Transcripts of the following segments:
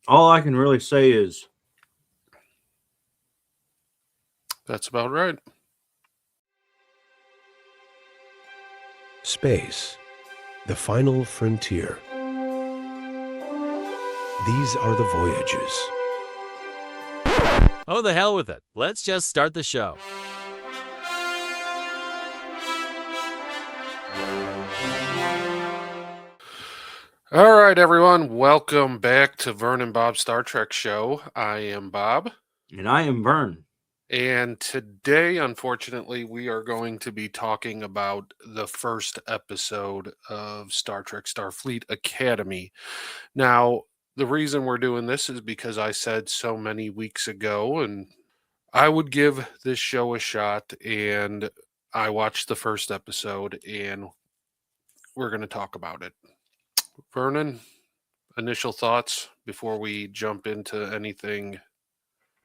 All I can really say is That's about right. Space, the final frontier. These are the voyages. Oh, the hell with it. Let's just start the show. All right, everyone. Welcome back to Vern and Bob's Star Trek show. I am Bob. and I am Vern. And today, unfortunately, we are going to be talking about the first episode of Star Trek Starfleet Academy. Now, the reason we're doing this is because I said so many weeks ago, and I would give this show a shot, and I watched the first episode, and we're going to talk about it. Vernon, initial thoughts before we jump into anything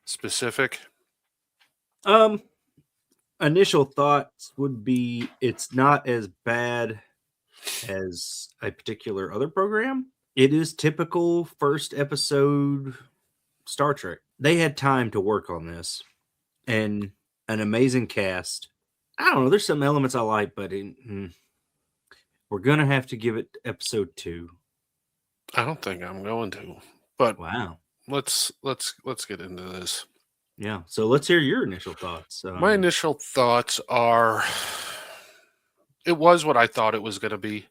specific? Um, Initial thoughts would be it's not as bad as a particular other program. It is typical first episode Star Trek. They had time to work on this and an amazing cast. I don't know. There's some elements I like, but we're gonna have to give it episode 2. I don't think I'm going to, but Wow. let's get into this. Yeah. So let's hear your initial thoughts. My initial thoughts are, it was what I thought it was going to be.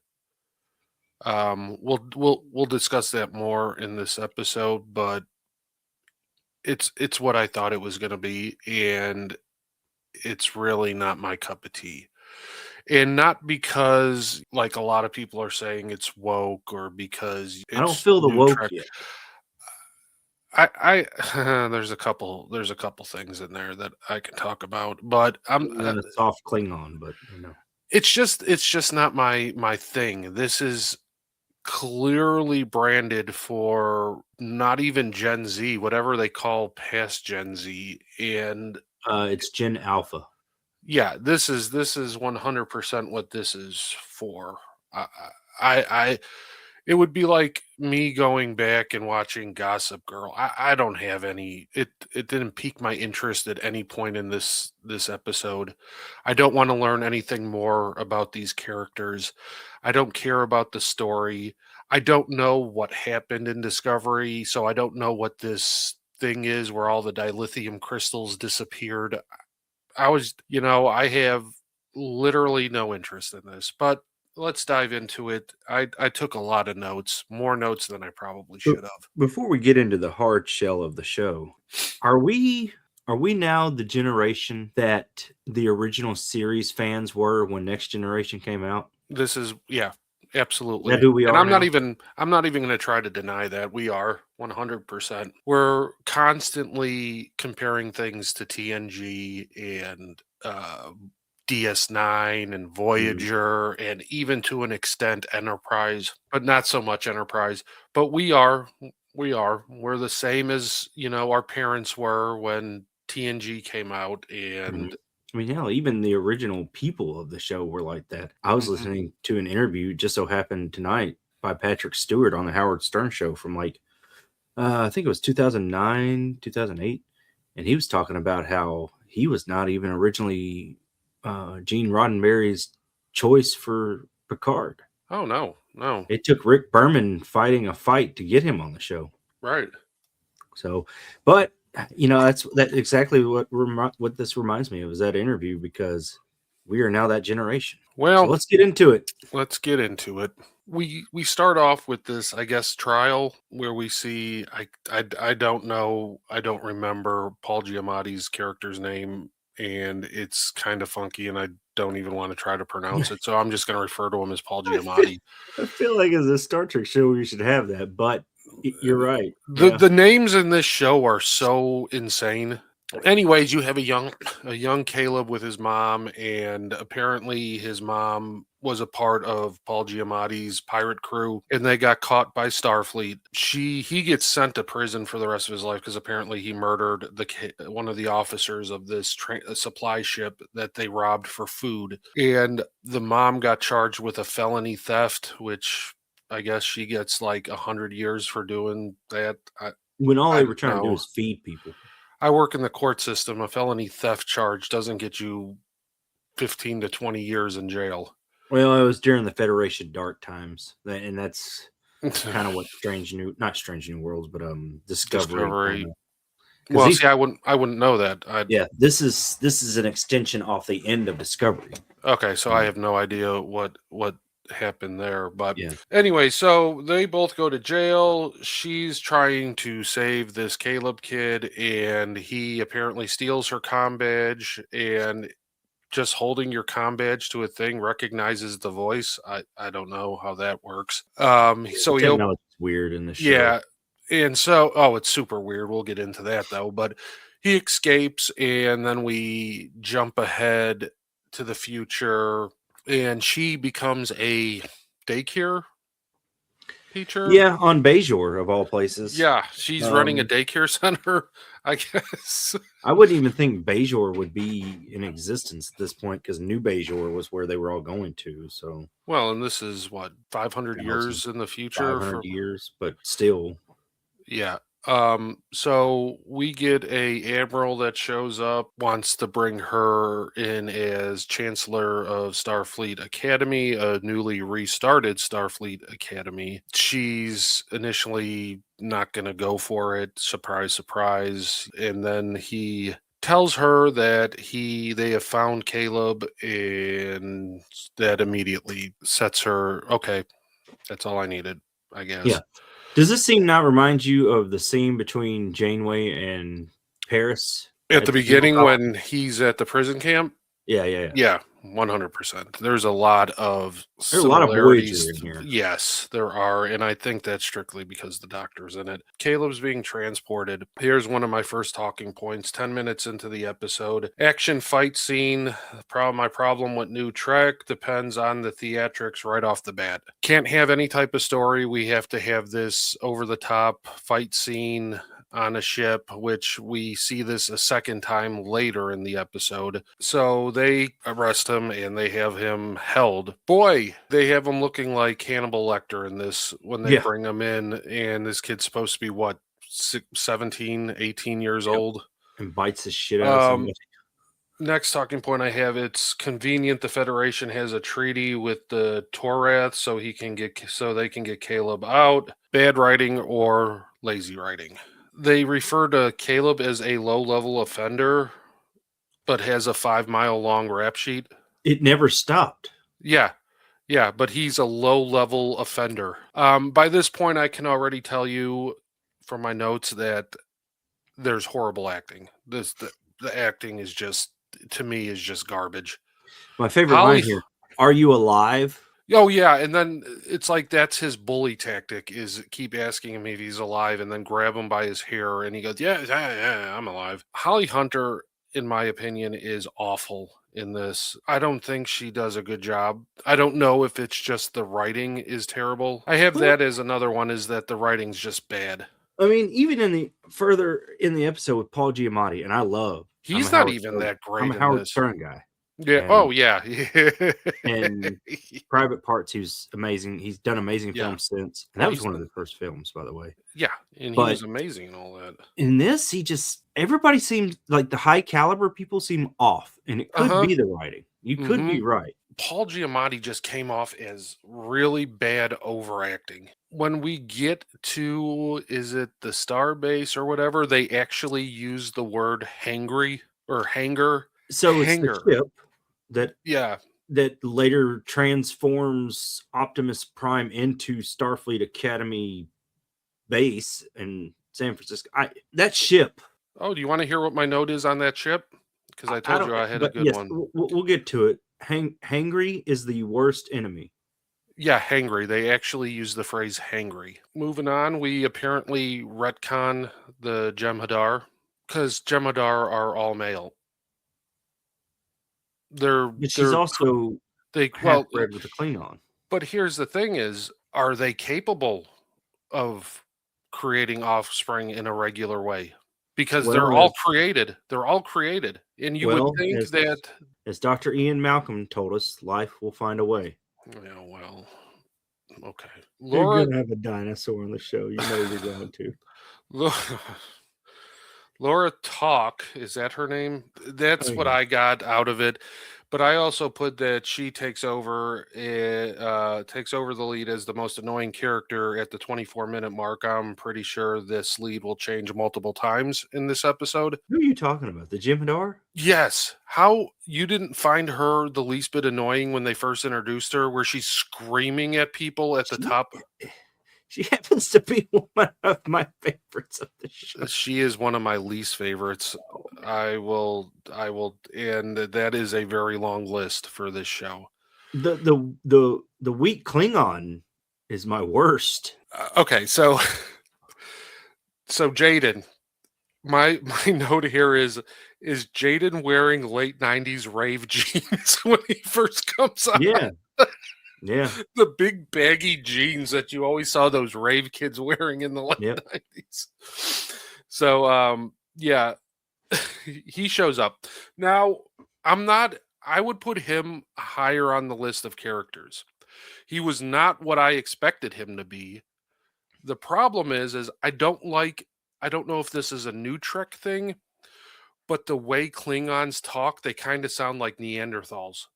We'll discuss that more in this episode, but it's what I thought it was going to be, and it's really not my cup of tea. And not because, like a lot of people are saying, it's woke or because I don't it's feel the new woke Trek. yet. I there's a couple things in there that I can talk about, but A soft Klingon, but it's just not my thing. This is clearly branded for not even Gen Z, whatever they call past Gen Z, and it's Gen Alpha. yeah, this is 100% what this is for. I it would be like me going back and watching Gossip Girl. I don't have any. It didn't pique my interest at any point in this episode. I don't want to learn anything more about these characters. I don't care about the story. I don't know what happened in Discovery, so I don't know what this thing is where all the dilithium crystals disappeared. I have literally no interest in this, but let's dive into it. I took a lot of notes, more notes than I probably should have. Before we get into the hard shell of the show, are we now the generation that the original series fans were when Next Generation came out? This is, yeah, Is absolutely. that who we And are I'm not now? even going to try to deny that. We are 100%. We're constantly comparing things to TNG and DS9 and Voyager and even to an extent Enterprise, but not so much Enterprise. But we're the same as, our parents were when TNG came out. And I mean, hell, even the original people of the show were like that. I was listening to an interview just so happened tonight by Patrick Stewart on the Howard Stern show from I think it was 2009, 2008. And he was talking about how he was not even originally Gene Roddenberry's choice for Picard. oh no. It took Rick Berman fighting a fight to get him on the show. Right. So, but that's exactly what this reminds me of is that interview because we are now that generation. Well, so let's get into it. We start off with this, I guess, trial where we see I don't know, I don't remember Paul Giamatti's character's name, and it's kind of funky, and I don't even want to try to pronounce it, so I'm just going to refer to him as Paul Giamatti. I feel like as a Star Trek show we should have that, but you're right. The names in this show are so insane. Anyways, you have a young Caleb with his mom, and apparently his mom was a part of Paul Giamatti's pirate crew, and they got caught by Starfleet. He gets sent to prison for the rest of his life because apparently he murdered one of the officers of this supply ship that they robbed for food, and the mom got charged with a felony theft, which I guess she gets like 100 years for doing that. When all I they don't were trying to do know. is feed people. I work in the court system. A felony theft charge doesn't get you 15 to 20 years in jail. Well, it was during the Federation dark times, and that's kind of what not Strange New Worlds, but Discovery. Discovery. Because Well, see, I wouldn't know that. yeah, this is an extension off the end of Discovery. Okay, so I have no idea what happened there. But Yeah. anyway, so they both go to jail. She's trying to save this Caleb kid, and he apparently steals her comm badge, and just holding your comm badge to a thing recognizes the voice. I don't know how that works. So he Technology's weird in the show. yeah, and so it's super weird. We'll get into that though. But he escapes, and then we jump ahead to the future, and she becomes a daycare teacher. Yeah, on Bajor of all places. Yeah, she's running a daycare center, I guess. I wouldn't even think Bajor would be in existence at this point because New Bajor was where they were all going to. So, well, and this is what 500 years in the future. 500 years, but still. Yeah. So we get a admiral that shows up, wants to bring her in as Chancellor of Starfleet Academy, a newly restarted Starfleet Academy. She's initially not going to go for it. Surprise, surprise. And then he tells her that they have found Caleb, and that immediately sets her, okay, that's all I needed, I guess. Yeah. Does this scene not remind you of the scene between Janeway and Paris? At the beginning when he's at the prison camp? Yeah. 100%. There's a lot of There's a lot of similarities. Voyager in here. Yes, there are, and I think that's strictly because the doctor's in it. Caleb's being transported. Here's one of my first talking points. 10 minutes into the episode, action fight scene. My problem with new Trek depends on the theatrics right off the bat. Can't have any type of story. We have to have this over the top fight scene on a ship, which we see this a second time later in the episode. So they arrest him and they have him held. Boy, they have him looking like Hannibal Lecter in this when they bring him in, and this kid's supposed to be what, 17, 18 years old? And bites the shit out of somebody. Next talking point I have, it's convenient the Federation has a treaty with the Torath so they can get Caleb out. Bad writing or lazy writing. They refer to Caleb as a low-level offender, but has a 5-mile long rap sheet. It never stopped. Yeah, but he's a low-level offender. By this point, I can already tell you from my notes that there's horrible acting. The acting is just, to me, is just garbage. My favorite line here, "Are you alive?" Oh, yeah, and then it's like that's his bully tactic, is keep asking him if he's alive and then grab him by his hair, and he goes, yeah, I'm alive. Holly Hunter, in my opinion, is awful in this. I don't think she does a good job. I don't know if it's just the writing is terrible. I have that as another one, is that the writing's just bad. I mean, even further in the episode with Paul Giamatti, and I love. He's not even that great. I'm a Howard Stern guy. Yeah. And Private Parts, he's amazing. He's done amazing films since. And that was one of the first films, by the way. Yeah, and he was amazing and all that. In this, everybody seems like the high caliber people seem off. And it could be the writing. You could be right. Paul Giamatti just came off as really bad overacting. When we get to, is it the Starbase or whatever, they actually use the word hangry or hanger. So it's the ship that later transforms Optimus Prime into Starfleet Academy base in San Francisco. That ship. Oh, do you want to hear what my note is on that ship? Because I told you I had a good one. We'll get to it. Hangry is the worst enemy. Yeah, hangry. They actually use the phrase hangry. Moving on, we apparently retcon the Jem'Hadar because Jem'Hadar are all male. She's also half-bred with a Klingon. But here's the thing: are they capable of creating offspring in a regular way? Because they're all created. They're all created, and you would think that, as Dr. Ian Malcolm told us, life will find a way. Yeah, well, Okay. You're gonna have a dinosaur on the show. You know you're going to. Laura Talk, is that her name? That's Oh, what yeah. I got out of it. But I also put that she takes over the lead as the most annoying character at the 24-minute mark. I'm pretty sure this lead will change multiple times in this episode. Who are you talking about? The Jim'Hadar? Yes. How you didn't find her the least bit annoying when they first introduced her, where she's screaming at people at the top? She happens to be one of my favorites of the show. She is one of my least favorites. I will, and that is a very long list for this show. The weak Klingon is my worst. Okay, so Jaden, my note here is Jaden wearing late 90s rave jeans when he first comes out? Yeah. Yeah. The big baggy jeans that you always saw those rave kids wearing in the late 90s. So yeah, he shows up. Now, I would put him higher on the list of characters. He was not what I expected him to be. The problem is I don't know if this is a new Trek thing, but the way Klingons talk, they kind of sound like Neanderthals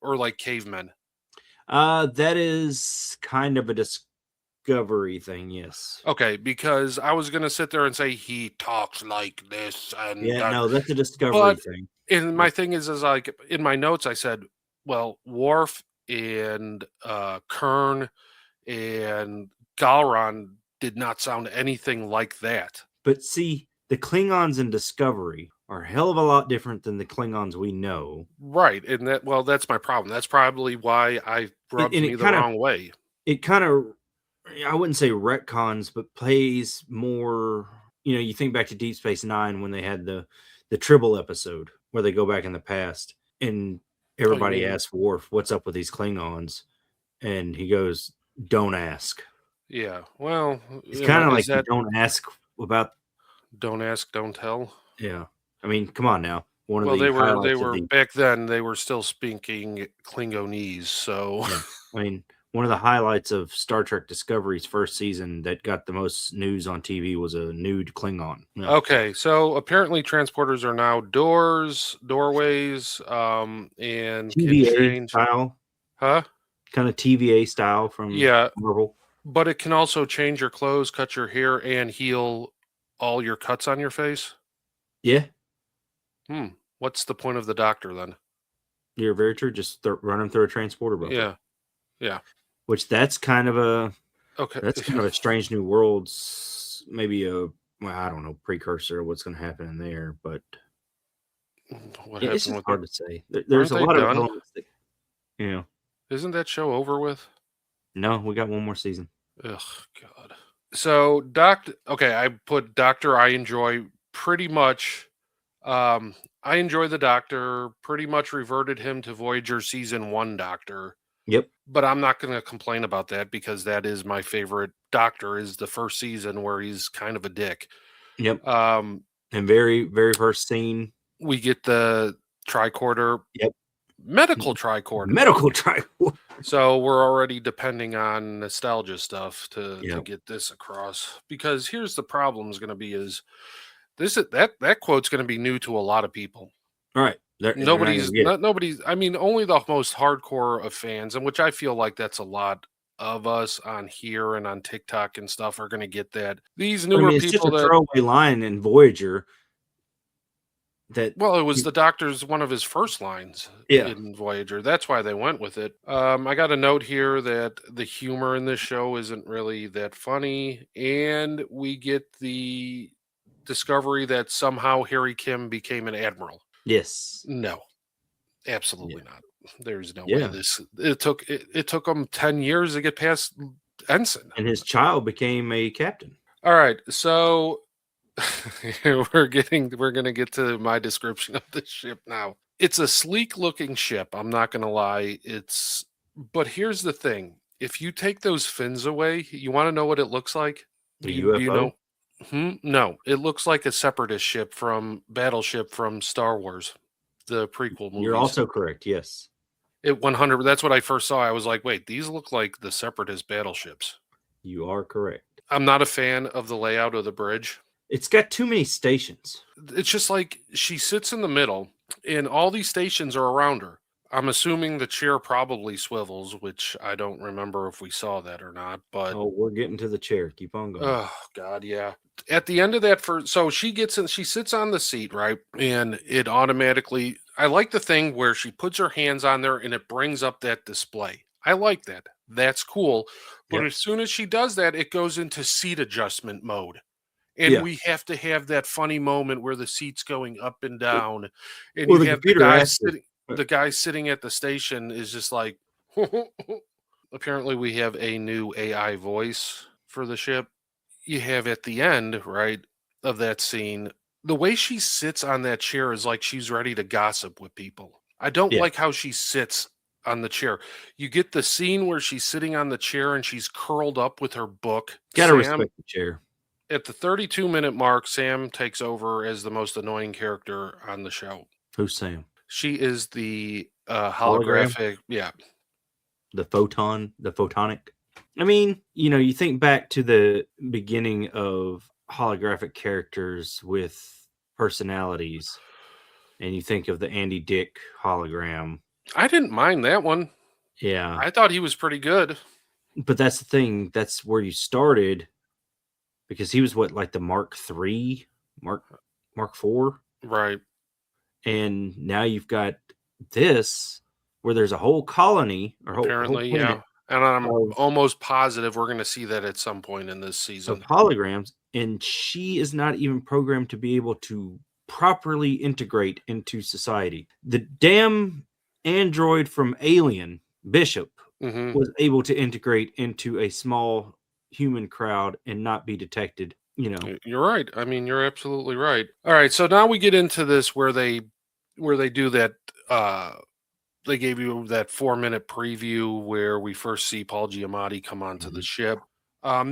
or like cavemen. That is kind of a Discovery thing, yes. Okay, because I was gonna sit there and say he talks like this, and no, that's a Discovery thing. And my thing is like in my notes I said, well, Worf and Kern and Galron did not sound anything like that. But see, the Klingons in Discovery are a hell of a lot different than the Klingons we know. Right, and that's my problem. That's probably why I rubbed me the wrong way. It kind of, I wouldn't say retcons, but plays more. You think back to Deep Space Nine when they had the Tribble episode where they go back in the past and everybody asks Worf, "What's up with these Klingons?" And he goes, "Don't ask." Yeah, well, it's kind of like that, don't ask about. Don't ask, don't tell. Yeah, I mean, come on now. They were back then. They were still speaking Klingonese, so yeah. I mean, one of the highlights of Star Trek Discovery's first season that got the most news on TV was a nude Klingon. Yeah. Okay, so apparently transporters are now doorways, and TVA can change style, huh? Kind of TVA style from Marvel. But it can also change your clothes, cut your hair, and heal all your cuts on your face. Yeah. What's the point of the doctor then? You're very true. Just run them through a transporter buffer. Yeah. Yeah. Which that's kind of a That's kind of a Strange New Worlds, maybe I don't know, precursor of what's going to happen in there, but it's just hard to say. There's a lot of elements that, Isn't that show over with? No, we got one more season. Ugh, God. So, I put Doctor I enjoy pretty much. I enjoy the Doctor, pretty much reverted him to Voyager Season 1 Doctor. Yep. But I'm not going to complain about that because that is my favorite Doctor, is the first season where he's kind of a dick. Yep. And very, very first scene, we get the tricorder. Yep. Medical tricorder. So we're already depending on nostalgia stuff to get this across. Because here's the problem is going to be is that quote's going to be new to a lot of people. All right. Nobody's. I mean, only the most hardcore of fans, and which I feel like that's a lot of us on here and on TikTok and stuff are going to get that. These newer it's people, just a throwaway line in Voyager. It was the Doctor's one of his first lines in Voyager. That's why they went with it. I got a note here that the humor in this show isn't really that funny, and we get the discovery that somehow Harry Kim became an admiral. Yes. No, absolutely not. There's no way this. It took him 10 years to get past ensign, and his child became a captain. All right, so. We're going to get to my description of the ship now. It's a sleek looking ship. I'm not going to lie. But here's the thing. If you take those fins away, you want to know what it looks like? UFO? No, it looks like a separatist battleship from Star Wars, the prequel movies. You're also correct. Yes. It 100. That's what I first saw. I was like, wait, these look like the Separatist battleships. You are correct. I'm not a fan of the layout of the bridge. It's got too many stations. It's just like she sits in the middle, and all these stations are around her. I'm assuming the chair probably swivels, which I don't remember if we saw that or not. But Oh, we're getting to the chair. Keep on going. oh God, yeah. At the end of that, so she gets in, she sits on the seat, right, and it automatically. I like the thing where she puts her hands on there and it brings up that display. I like that. That's cool. But Yep. as soon as she does that, it goes into seat adjustment mode. And Yeah. we have to have that funny moment where the seat's going up and down, and Well, you the have the computer guy has to. sitting. The guy sitting at the station is just like. Apparently, we have a new AI voice for the ship. You have at the end, right, of that scene, the way she sits on that chair is like she's ready to gossip with people. I don't Yeah. like how she sits on the chair. You get the scene where she's sitting on the chair and she's curled up with her book. Gotta Sam, respect the chair. at the 32-minute mark, Sam takes over as the most annoying character on the show. Who's Sam? She is the Hologram? holographic, yeah. The photonic. I mean, you think back to the beginning of holographic characters with personalities, and you think of the Andy Dick hologram. I didn't mind that one. Yeah. I thought he was pretty good. But that's the thing. That's where you started, because he was what, like the Mark III, Mark IV, Right. and now you've got this where there's a whole colony or whole Apparently, planet yeah. And I'm of almost positive we're going to see that at some point in this of season. holograms, and she is not even programmed to be able to properly integrate into society. The damn android from Alien, Bishop, Hmm. was able to integrate into a small human crowd and not be detected. You're right. I mean, you're absolutely right. All right, so now we get into this where they do that they gave you that 4-minute preview where we first see Paul Giamatti come onto the Mhm. ship.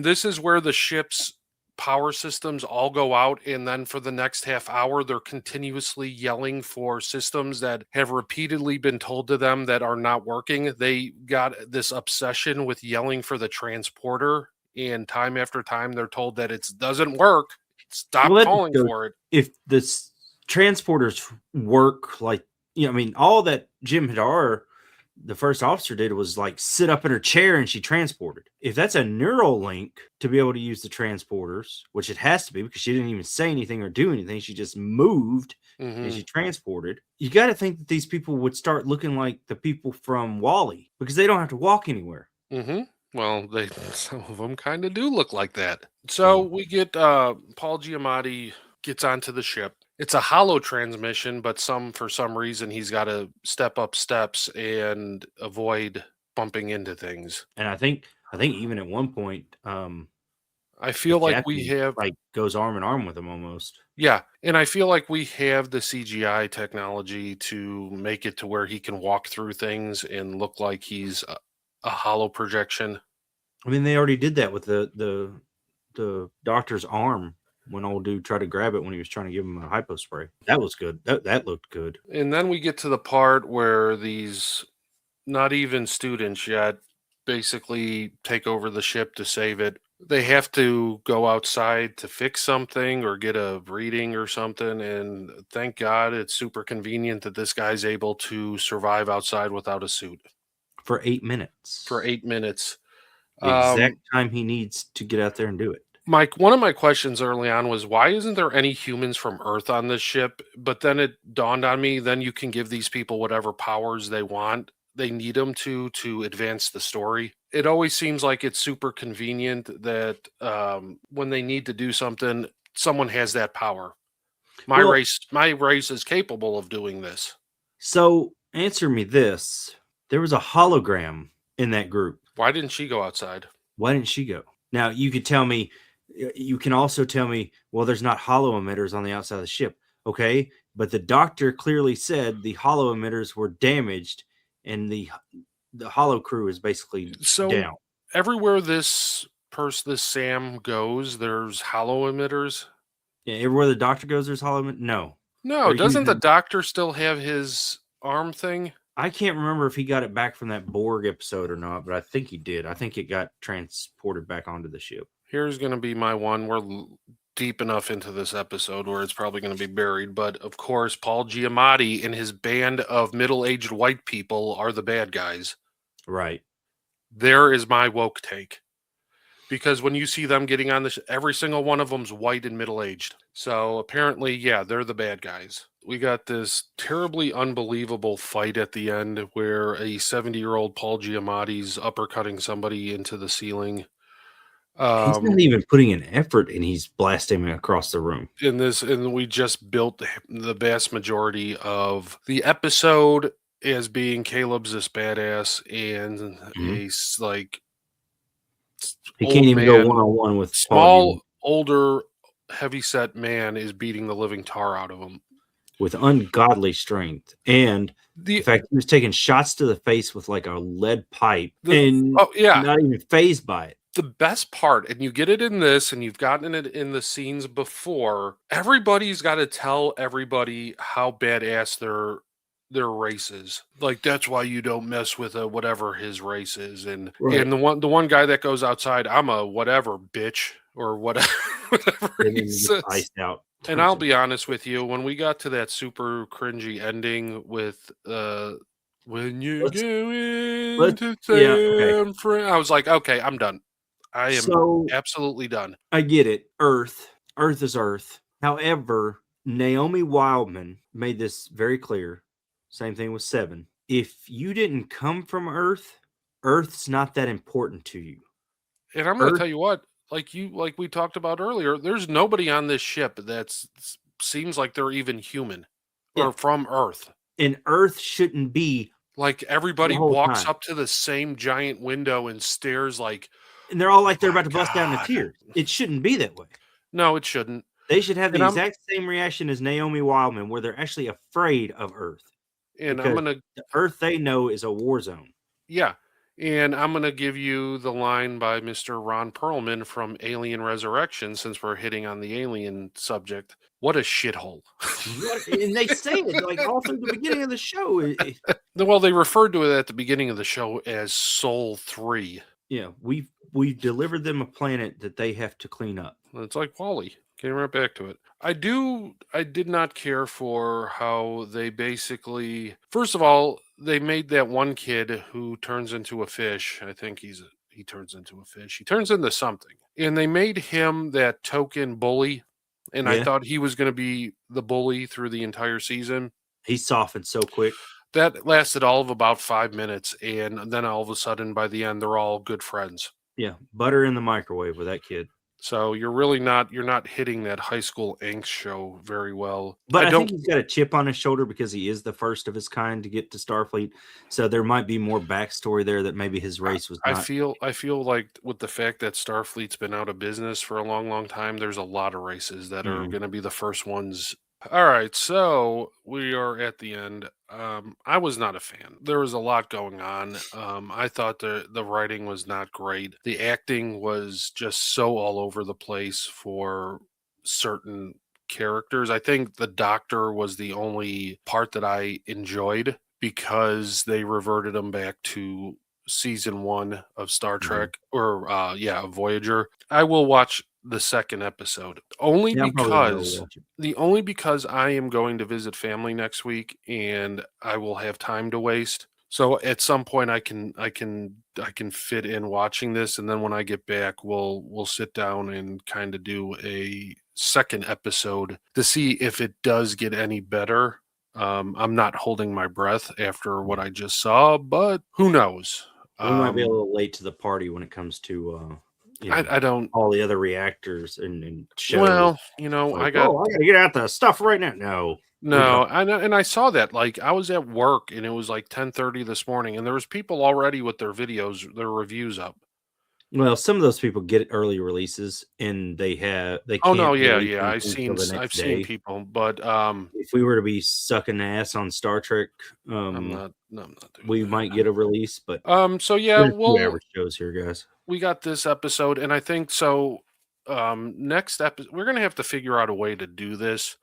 This is where the ship's power systems all go out, and then for the next half hour, they're continuously yelling for systems that have repeatedly been told to them that are not working. They got this obsession with yelling for the transporter, and time after time, they're told that it doesn't work. Stop Well, that just calling goes, for it. if the transporters work like, I mean, all that Jim Hadar, the first officer, did was like sit up in her chair and she transported. If that's a neural link to be able to use the transporters, which it has to be because she didn't even say anything or do anything, she just moved and Hmm. she transported. You got to think that these people would start looking like the people from Wall-E because they don't have to walk anywhere. Hmm. Well, they some of them kind of do look like that. So we get Paul Giamatti gets onto the ship. It's a hollow transmission, but for some reason he's got to step up steps and avoid bumping into things. And I think even at one point, I the feel like we captain have, like goes arm in arm with him almost. yeah, and I feel like we have the CGI technology to make it to where he can walk through things and look like he's a hollow projection. I mean, they already did that with the doctor's arm when old dude tried to grab it when he was trying to give him a hypo spray. That was good. That looked good. And then we get to the part where these not even students yet basically take over the ship to save it. They have to go outside to fix something or get a reading or something. And thank God it's super convenient that this guy's able to survive outside without a suit For 8 minutes. for 8 minutes. The exact time he needs to get out there and do it. Mike, one of my questions early on was why isn't there any humans from Earth on this ship? But then it dawned on me, then you can give these people whatever powers they want. They need them to advance the story. It always seems like it's super convenient that when they need to do something, someone has that power. My Well- race is capable of doing this. So answer me this. There was a hologram in that group. Why didn't she go outside? Why didn't she go? Now, you can also tell me, well, there's not hollow emitters on the outside of the ship. Okay. But the doctor clearly said the hollow emitters were damaged and the hollow crew is basically So down. everywhere this Sam goes, there's hollow emitters. Yeah, everywhere the doctor goes, there's hollow emitters. No. No, They're doesn't the using- doctor still have his arm thing? I can't remember if he got it back from that Borg episode or not, but I think he did. I think it got transported back onto the ship. Here's going to be my one. We're deep enough into this episode where it's probably going to be buried. But of course, Paul Giamatti and his band of middle-aged white people are the bad guys. Right. There is my woke take. Because when you see them getting on this, every single one of them's white and middle-aged. So apparently, yeah, they're the bad guys. We got this terribly unbelievable fight at the end where a 70-year-old Paul Giamatti's uppercutting somebody into the ceiling. He's not even putting an effort, and he's blasting him across the room. And we just built the vast majority of the episode as being Caleb's this badass, and he's like he can't even go one-on-one with small, older, heavy-set man is beating the living tar out of him with ungodly strength, and the fact he was taking shots to the face with like a lead pipe, and not even fazed by it. The best part, and you get it in this, and you've gotten it in the scenes before, everybody's got to tell everybody how badass their race is. Like, that's why you don't mess with whatever his race is. And and the one guy that goes outside, I'm a whatever bitch or whatever he says. Iced out. And I'll be honest with you, when we got to that super cringy ending with when you go into San Fran, I was like, okay, I'm done. I am absolutely done. I get it. Earth is Earth. However, Naomi Wildman made this very clear. Same thing with 7. If you didn't come from Earth, Earth's not that important to you. And I'm going to tell you what, like we talked about earlier, there's nobody on this ship that seems like they're even human or from Earth. And Earth shouldn't be like everybody walks up to the same giant window and stares like. And they're all like they're about to bust down into tears. It shouldn't be that way. No, it shouldn't. They should have the exact same reaction as Naomi Wildman, where they're actually afraid of Earth. And the Earth they know is a war zone. Yeah. And I'm going to give you the line by Mr. Ron Perlman from Alien Resurrection, since we're hitting on the alien subject. What a shithole. And they say it like all through the beginning of the show. Well, they referred to it at the beginning of the show as Sol 3. Yeah, we've delivered them a planet that they have to clean up. It's like Wally. Came right back to it. I did not care for how they basically, first of all, they made that one kid who turns into a fish. I think he turns into a fish. He turns into something. And they made him that token bully. And I thought he was going to be the bully through the entire season. He softened so quick. That lasted all of about 5 minutes. And then all of a sudden, by the end, they're all good friends. Yeah, butter in the microwave with that kid. So you're not hitting that high school angst show very well. But I think he's got a chip on his shoulder because he is the first of his kind to get to Starfleet. So there might be more backstory there that maybe his race was not. I feel like with the fact that Starfleet's been out of business for a long, long time, there's a lot of races that are going to be the first ones. All right, so we are at the end. I was not a fan. There was a lot going on. I thought the writing was not great. The acting was just so all over the place for certain characters. I think the Doctor was the only part that I enjoyed because they reverted him back to season 1 of Star Trek or Voyager. I will watch the second episode only because I am going to visit family next week and I will have time to waste. So at some point I can fit in watching this, and then when I get back we'll sit down and kind of do a second episode to see if it does get any better. I'm not holding my breath after what I just saw, but who knows? We might be a little late to the party when it comes to I don't all the other reactors and shows. Well, I gotta get out the stuff right now. No, and I saw that. Like, I was at work and it was like 10:30 this morning, and there was people already with their reviews up. Well, some of those people get early releases, and they can't. I've seen people, but if we were to be sucking ass on Star Trek, I'm not we might get a release, but so yeah, we'll average shows here, guys. We got this episode, and I think so. Next episode, we're gonna have to figure out a way to do this.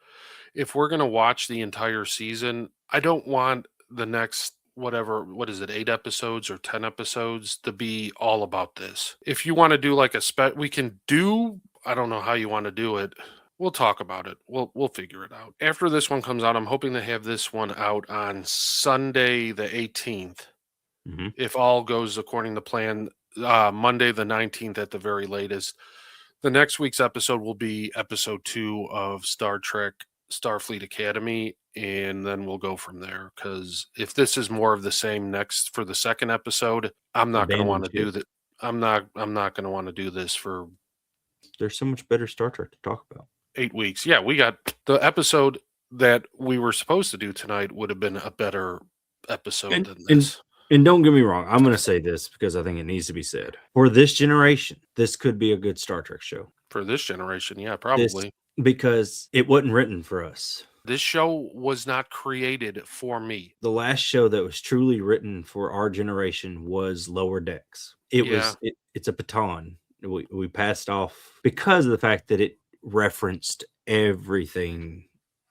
If we're gonna watch the entire season, I don't want the next whatever, what is it, 8 episodes or 10 episodes to be all about this. If you want to do like we can do, I don't know how you want to do it. We'll talk about it. We'll figure it out. After this one comes out, I'm hoping to have this one out on Sunday the 18th. Mm-hmm. If all goes according to plan, Monday the 19th at the very latest. The next week's episode will be episode 2 of Star Trek Starfleet Academy, and then we'll go from there. Because if this is more of the same next for the second episode, I'm not going to want to do that. I'm not going to want to do this for. There's so much better Star Trek to talk about. 8 weeks. Yeah, we got the episode that we were supposed to do tonight would have been a better episode than this. And don't get me wrong, I'm going to say this because I think it needs to be said. For this generation, this could be a good Star Trek show. For this generation, yeah, probably. Because it wasn't written for us. This show was not created for me. The last show that was truly written for our generation was Lower Decks. It's a baton we passed off because of the fact that it referenced everything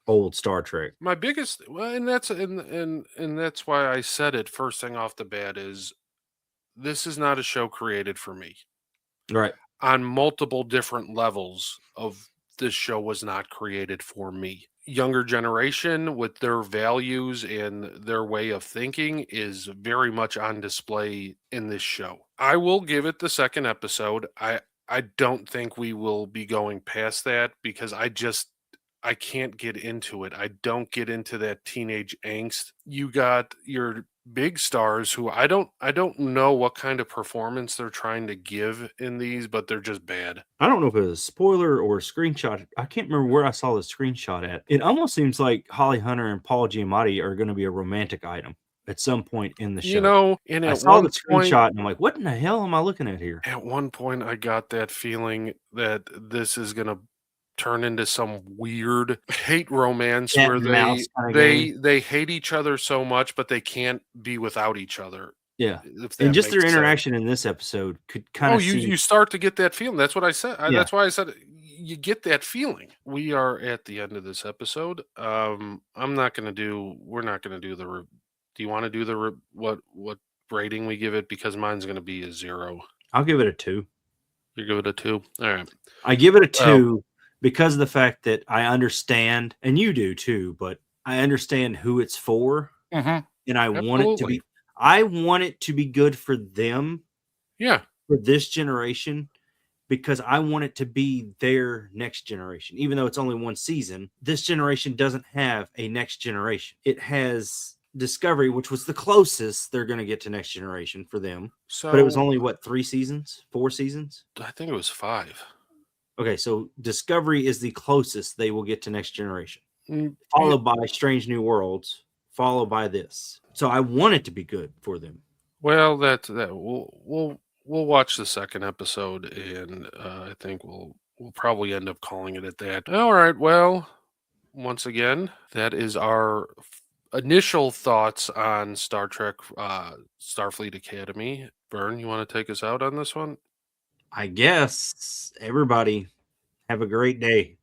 old Star Trek. My biggest, well, and that's why I said it first thing off the bat, is this is not a show created for me. Right. On multiple different levels of this show was not created for me. Younger generation with their values and their way of thinking is very much on display in this show. I will give it the second episode. I don't think we will be going past that because I can't get into it. I don't get into that teenage angst. You got your big stars who I don't know what kind of performance they're trying to give in these, but they're just bad. I don't know if it was a spoiler or a screenshot. I can't remember where I saw the screenshot at. It almost seems like Holly Hunter and Paul Giamatti are going to be a romantic item at some point in the show. You know, and I saw the screenshot and I'm like, what in the hell am I looking at here? At one point, I got that feeling that this is going to turn into some weird hate romance where they hate each other so much, but they can't be without each other. Yeah, and just their interaction in this episode could kind of you start to get that feeling. That's what I said. That's why I said you get that feeling. We are at the end of this episode. We're not going to do the. Do you want to do the what rating we give it? Because mine's going to be a 0. I'll give it a 2. You give it a 2. All right. I give it a 2 because of the fact that I understand, and you do too, but I understand who it's for, and I want it to be. I want it to be good for them. Yeah. For this generation, because I want it to be their next generation. Even though it's only one season, this generation doesn't have a next generation. It has Discovery, which was the closest they're going to get to next generation for them. But it was only, 3 seasons? 4 seasons? I think it was 5. Okay, so Discovery is the closest they will get to next generation. Followed by Strange New Worlds, followed by this. So I want it to be good for them. Well, that we'll watch the second episode, and I think we'll probably end up calling it at that. All right. Well, once again, that is our initial thoughts on Star Trek Starfleet Academy. Vern, you want to take us out on this one? I guess. Everybody have a great day.